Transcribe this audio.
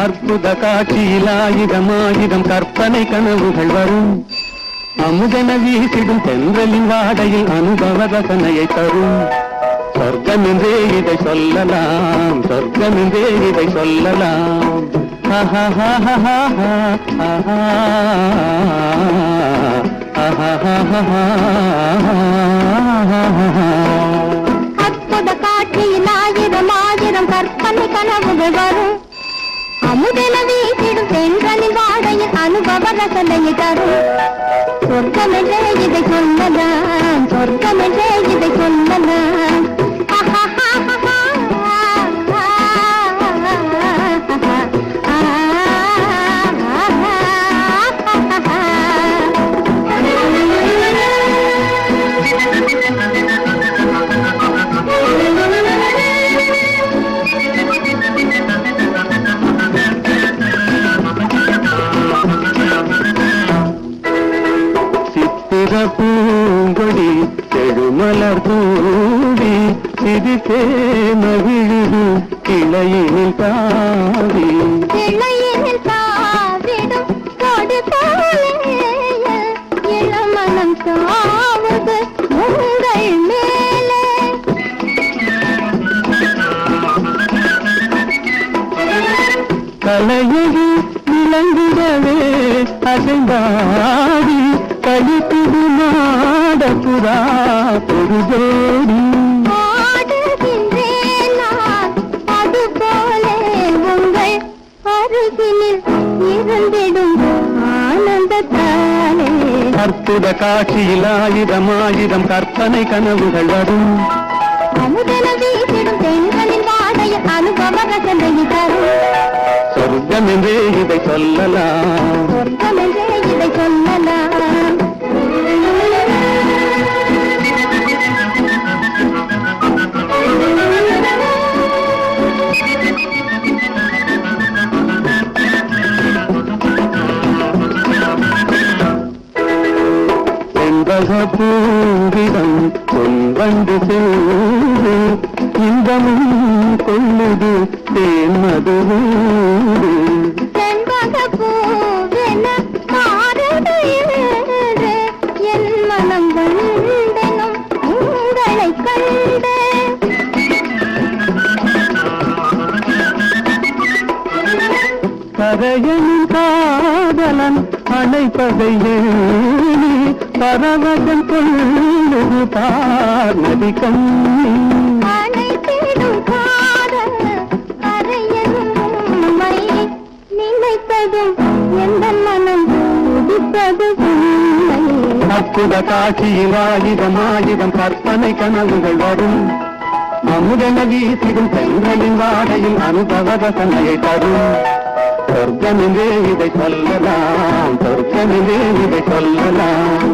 அற்புத காட்சியில் ஆயிரம் கற்பனை கனவுகள் வரும். அமுதன வீசிடும் தென்றலின் வாடையில் அனுபவ ரசனையை தரும். சொர்க்கம் என்றே இதை சொல்லலாம், சொர்க்கம் என்றே இதை சொல்லலாம். அற்புத காட்சியில் ஆயிரம் கற்பனை கனவுகள் வரும். அமுதன வீசிடும் தென்றலின் வாடையில் அனுபவ ரசனையை தரும். சொர்க்கம் என்றே இதை சொல்லலாம், சொர்க்கம் என்றே இதை சொல்லலாம். பூங்கொடி செழுமலர் கூடி சிரித்தே மகிழுது கிளையினில் தாவி. கிளையினில் தாவிடும் கொடி போலே இளமனம் தாவுது உங்கள் மேலே. கலையது விளங்கிடவே அசைந்தாடி கழிப்புது நாடப்புறா ஒரு ஜோடி. ஆடுகின்றேன் நான் அதுபோலே உங்கள் அருகினில் இருந்திடும் ஆனந்தத்தாலே. அற்புத காட்சியில் ஆயிரம் கற்பனை கனவுகள் வரும். அமுதன வீசிடும் தென்றலின் வாடையில் அனுபவ ரசனையை தரும். சொர்க்கம் என்றே இதை சொல்லலாம், சொர்க்கம் என்றே இதை சொல்லலாம். பூவிடம் கொண்டு சேரு இன்பமும் கொள்ளுது தேன்மது வீடு. செண்பக பூவென மாறுது என் மனம் கண்டெனும் உங்களை கண்டு. கரையனின் காதலன் அணைப்பதை ஏனி பரவசம் கொள்ளுது பார் நதி கண்ணி. அணைத்திடும் காதல் கரையனும் உண்மை நினைப்பதும் எந்த மனம் துடிப்பது உண்மை. அற்புத காட்சியில் ஆயிரம் கற்பனை கனவுகள் வரும். அமுதன வீசிடும் தென்றலின் வாடையில் அனுபவ ரசனையை தரும். சொர்க்கம் என்றே இதை சொல்லலாம், சொர்க்கம் என்றே இதை சொல்லலாம்.